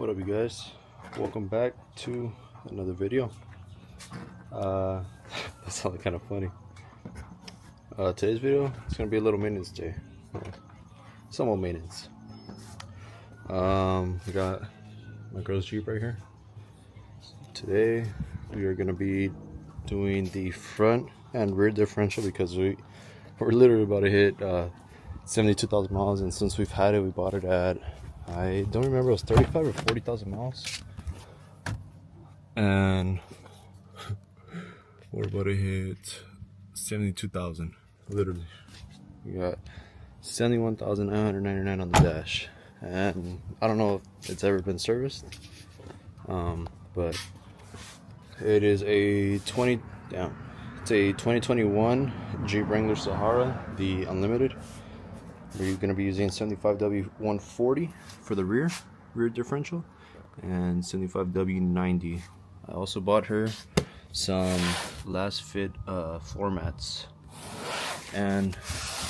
What up, you guys? Welcome back to another video. That sounded kind of funny. Today's video is gonna be a little maintenance day. Somewhat maintenance. I got my girl's Jeep right here. Today we are gonna be doing the front and rear differential because we're literally about to hit 72,000 miles, and since we've had it, we bought it at, I don't remember, it was 35 or 40,000 miles, and we're about to hit 72,000. Literally, we got 71,999 on the dash, and I don't know if it's ever been serviced, but it is a 2021 Jeep Wrangler Sahara, the Unlimited. We're going to be using 75W140 for the rear differential and 75W90. I also bought her some last fit floor mats and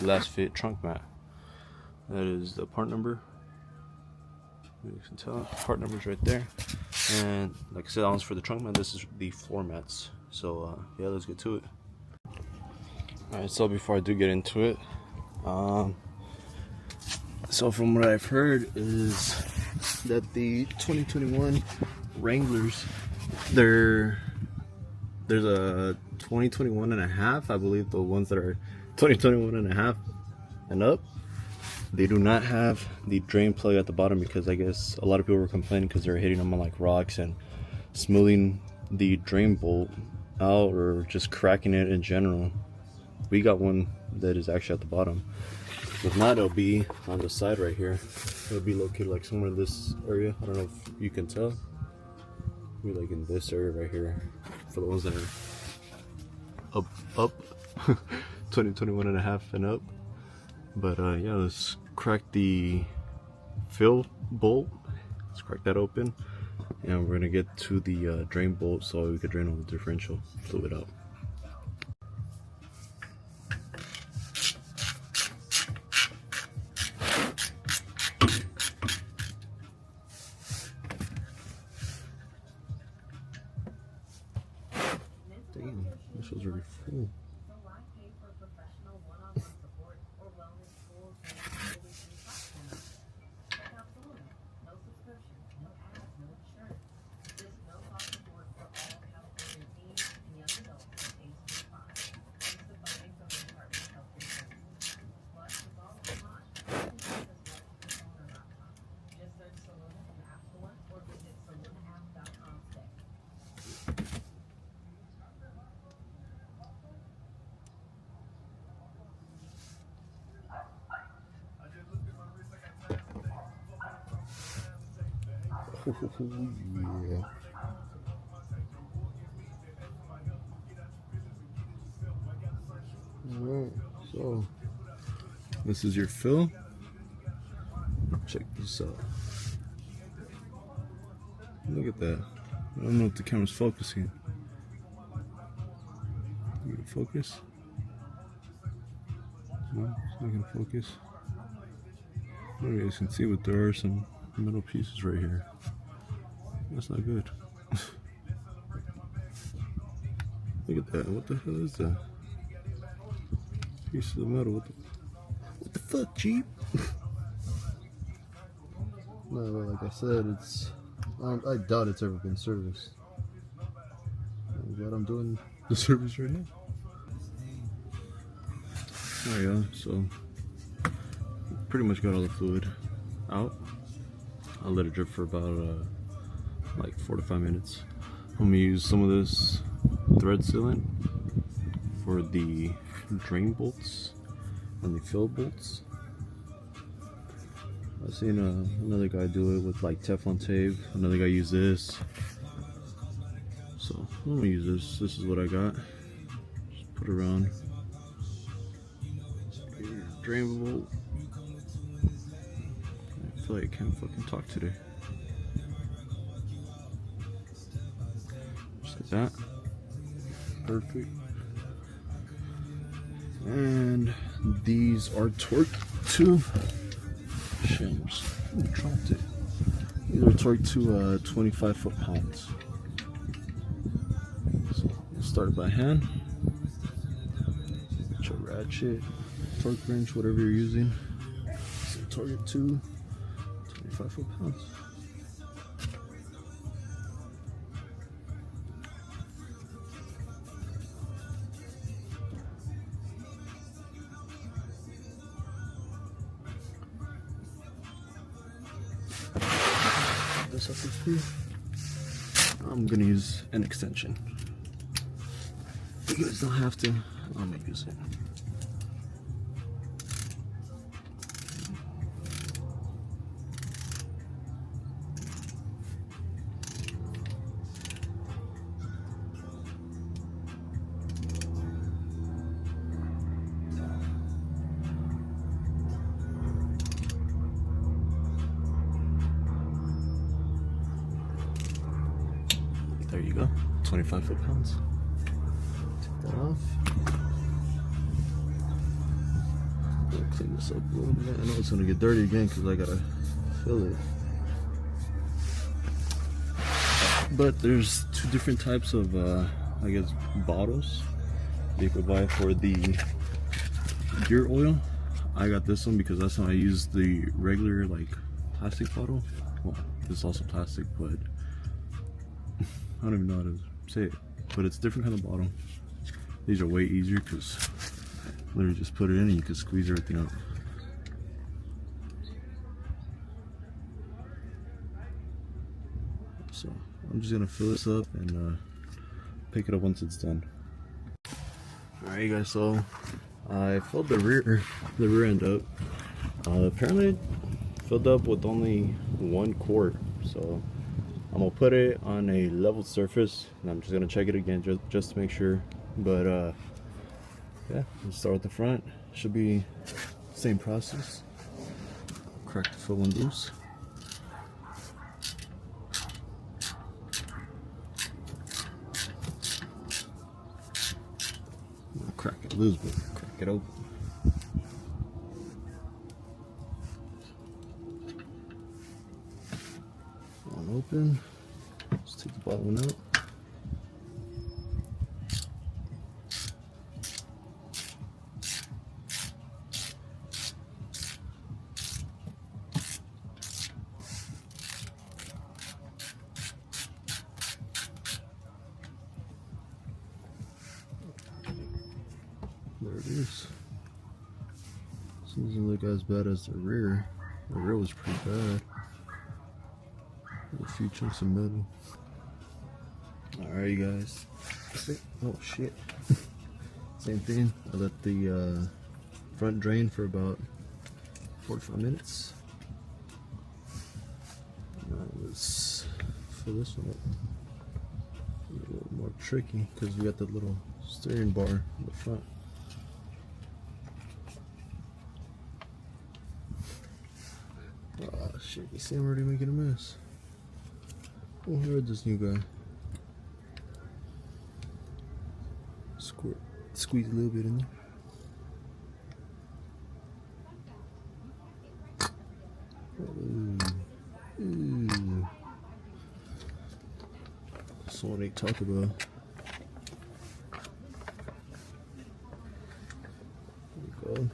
last fit trunk mat. That is the part number. You can tell part number's right there. And like I said, that one's for the trunk mat. This is the floor mats. So yeah, let's get to it. Alright, so before I do get into it, so from what I've heard is that the 2021 Wranglers, there's a 2021 and a half, I believe. The ones that are 2021 and a half and up, they do not have the drain plug at the bottom, because I guess a lot of people were complaining because they're hitting them on like rocks and smoothing the drain bolt out, or just cracking it in general. We got one that is actually at the bottom. If not, it'll be on the side right here. It'll be located like somewhere in this area. I don't know if you can tell. It'll be like in this area right here, for the ones that are up 2021 and a half and up. But yeah, let's crack the fill bolt. Let's crack that open, and we're gonna get to the drain bolt so we could drain all the differential fluid out. Damn, this was already full. Yeah. Alright, so this is your fill. Check this out. Look at that. I don't know if the camera's focusing. You gonna focus? No, it's not gonna focus. I don't know if you guys can see, but there are some metal pieces right here. That's not good. Look at that. What the hell is that? Piece of the metal. What the fuck, Jeep? No, like I said, it's. I doubt it's ever been serviced. Oh God, I'm doing the service right now. There you go. So, pretty much got all the fluid out. I'll let it drip for about like 4 to 5 minutes. I'm gonna use some of this thread sealant for the drain bolts and the fill bolts. I've seen another guy do it with like Teflon tape. Another guy used this. So I'm gonna use this. This is what I got. Just put it around your drain bolt. I feel like I can't fucking talk today. Just like that. Perfect. And these are torque tube shims. I dropped it. These are torqued to 25 foot-pounds. So we'll start it by hand. Get your ratchet, torque wrench, whatever you're using. So torque it to 25 foot-pounds. This up to screw. I'm gonna use an extension. You guys don't have to. I'm gonna use it. There you go, 25 foot-pounds. Take that off. We'll clean this up a little bit. I know it's gonna get dirty again because I gotta fill it. But there's two different types of, I guess, bottles you could buy for the gear oil. I got this one because that's how I use the regular, like, plastic bottle. Well, it's also plastic, but I don't even know how to say it, but it's a different kind of bottle. These are way easier because literally just put it in and you can squeeze everything out. So I'm just gonna fill this up and pick it up once it's done. Alright guys, so I filled the rear end up. Apparently it filled up with only 1 quart, so I'm gonna put it on a level surface and I'm just gonna check it again just to make sure. But yeah, let's start with the front. Should be same process. Crack the fill one loose. Crack it loose, but crack it open. One open. Let's take the bottom one out. There it is. Doesn't look as bad as the rear. The rear was pretty bad. A few chunks of metal. Alright guys. Oh shit. Same thing. I let the front drain for about 45 minutes. Now let's fill this one up. A little more tricky because we got the little steering bar in the front. Oh shit, you see I'm already making a mess. Oh, here's this new guy. Squeeze a little bit in there. Ooh. That's what they talk about. There we go.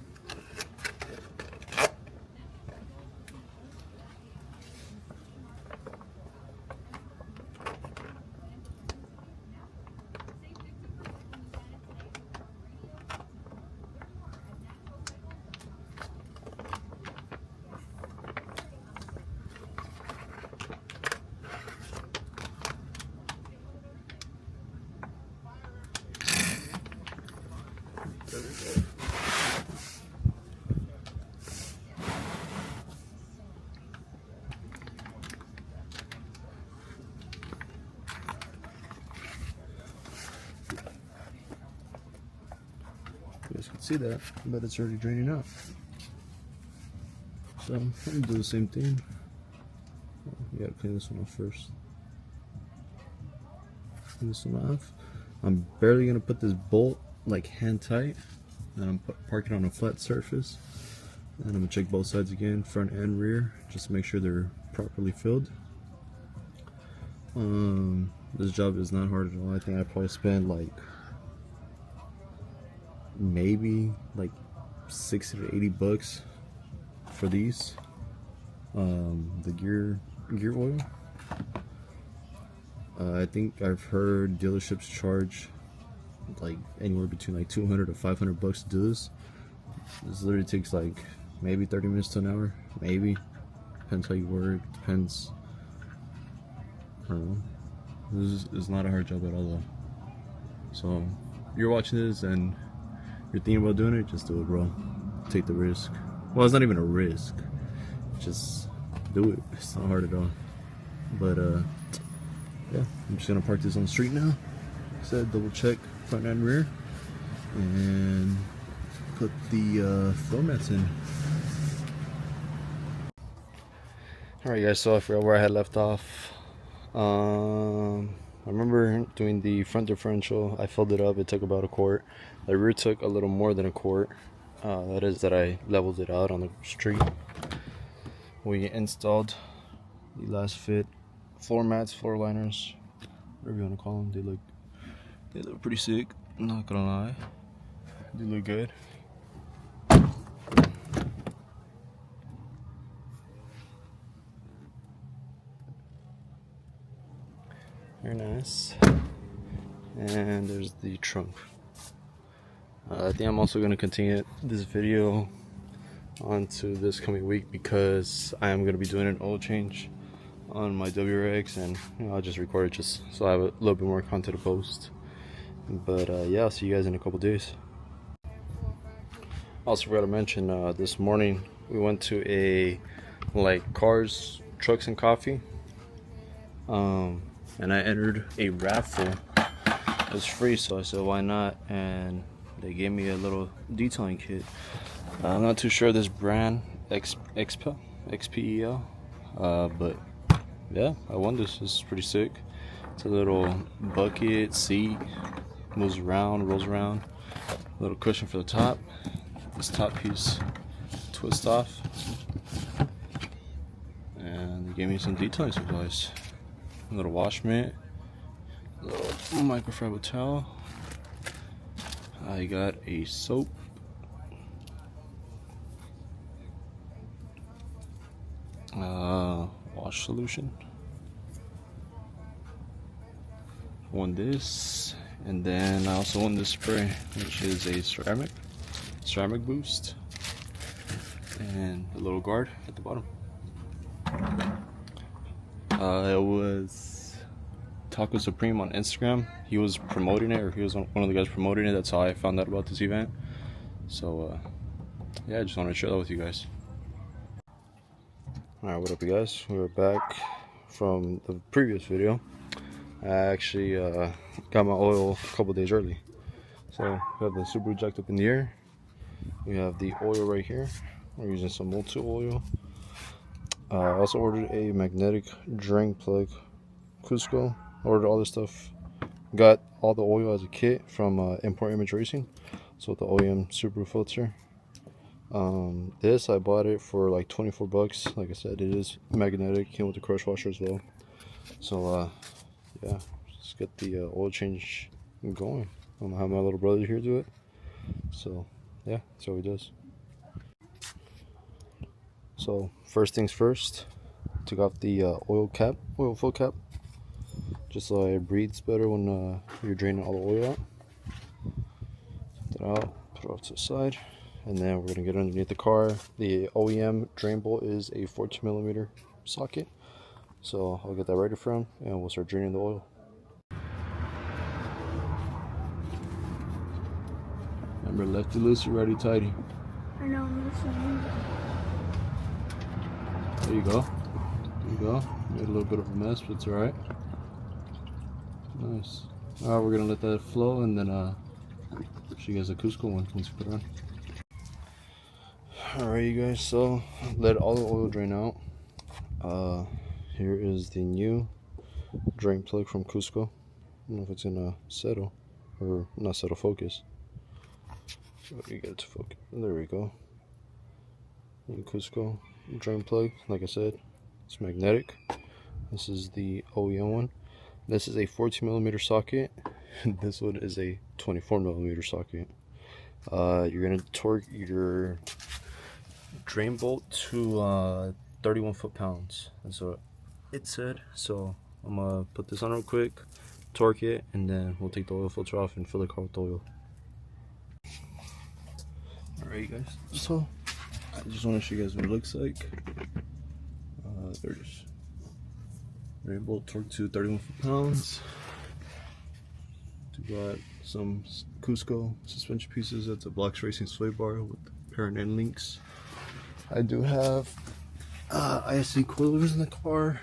There we go. You guys can see that, but it's already draining out. So I'm gonna do the same thing. You gotta clean this one off first. Clean this one off. I'm barely gonna put this bolt like hand tight, and I'm parking on a flat surface, and I'm gonna check both sides again, front and rear, just to make sure they're properly filled. This job is not hard at all. I think I probably spent like maybe like 60 to 80 bucks for these. The gear oil. I think I've heard dealerships charge like anywhere between like 200 to 500 bucks to do this. This literally takes like maybe 30 minutes to an hour, maybe. Depends how you work, depends. I don't know. This is not a hard job at all though. So if you're watching this and you're thinking about doing it, just do it, bro. Take the risk. Well, it's not even a risk. Just do it. It's not hard at all. But yeah, I'm just gonna park this on the street now. Like I said, double check front and rear, and put the floor mats in. Alright guys, so I forgot where I had left off. I remember doing the front differential. I filled it up. It took about a quart. The rear took a little more than a quart. That is that I leveled it out on the street. We installed the last fit floor mats, floor liners, whatever you want to call them. They look pretty sick. I'm not gonna lie. They look good. Very nice. And there's the trunk. I think I'm also going to continue this video onto this coming week because I am going to be doing an oil change on my WRX, and I'll just record it just so I have a little bit more content to post. But yeah, I'll see you guys in a couple days. Also forgot to mention, this morning we went to a cars, trucks, and coffee. And I entered a raffle. It was free, so I said why not, and they gave me a little detailing kit. I'm not too sure this brand, XPEL, but yeah, I won this. This is pretty sick. It's a little bucket seat, moves around, rolls around, a little cushion for the top. This top piece twists off, and they gave me some detailing supplies. A little wash mitt, a little microfiber towel. I got a soap, wash solution. Won this, and then I also won this spray, which is a ceramic boost, and a little guard at the bottom. It was Taco Supreme on Instagram. He was promoting it, or he was one of the guys promoting it. That's how I found out about this event. So yeah, I just wanted to share that with you guys. Alright, what up you guys? We're back from the previous video. I actually got my oil a couple days early. So we have the Subaru jacked up in the air. We have the oil right here. We're using some multi oil. I also ordered a magnetic drain plug, Cusco. Ordered all this stuff. Got all the oil as a kit from Import Image Racing. So with the OEM Subaru filter. This I bought it for like 24 bucks. Like I said, it is magnetic. Came with the crush washer as well. So yeah, let's get the oil change going. I'm gonna have my little brother here do it. So yeah, that's how he does. So first things first, took off the oil fill cap, just so it breathes better when you're draining all the oil out. Take that out, put it off to the side, and then we're gonna get underneath the car. The OEM drain bolt is a 14mm socket, so I'll get that ready for him, and we'll start draining the oil. Remember, lefty loosey, righty tighty. I know, I'm listening. There you go. There you go. Made a little bit of a mess, but it's alright. Nice. Alright, we're gonna let that flow, and then show you guys a Cusco one once you put it on. Alright, you guys, so let all the oil drain out. Here is the new drain plug from Cusco. I don't know if it's gonna settle, or not settle, focus. So you get it to focus. There we go. New Cusco drain plug. Like I said, it's magnetic. This is the OEM one. This is a 14mm socket. This one is a 24mm socket. You're gonna torque your drain bolt to 31 foot-pounds. That's what it said. So I'm gonna put this on real quick, torque it, and then we'll take the oil filter off and fill the car with oil. Alright guys, so I just want to show you guys what it looks like. There it is. Drain bolt torque to 31 foot-pounds. Got some Cusco suspension pieces. That's a Blocks Racing sway bar with parent end links. I do have ISC coilovers in the car.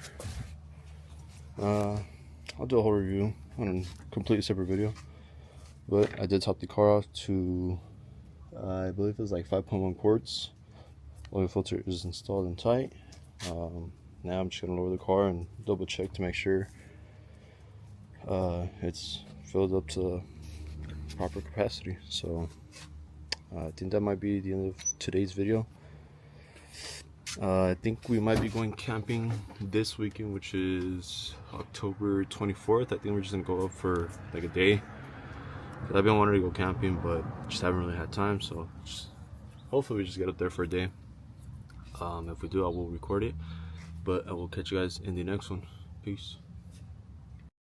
I'll do a whole review on a completely separate video, but I did top the car off to I believe it was like 5.1 quarts. Oil filter is installed and tight. Now I'm just gonna lower the car and double check to make sure it's filled up to proper capacity. So I think that might be the end of today's video. I think we might be going camping this weekend, which is October 24th. I think we're just gonna go up for like a day. I've been wanting to go camping, but just haven't really had time. So hopefully we just get up there for a day. If we do, I will record it. But I will catch you guys in the next one. Peace.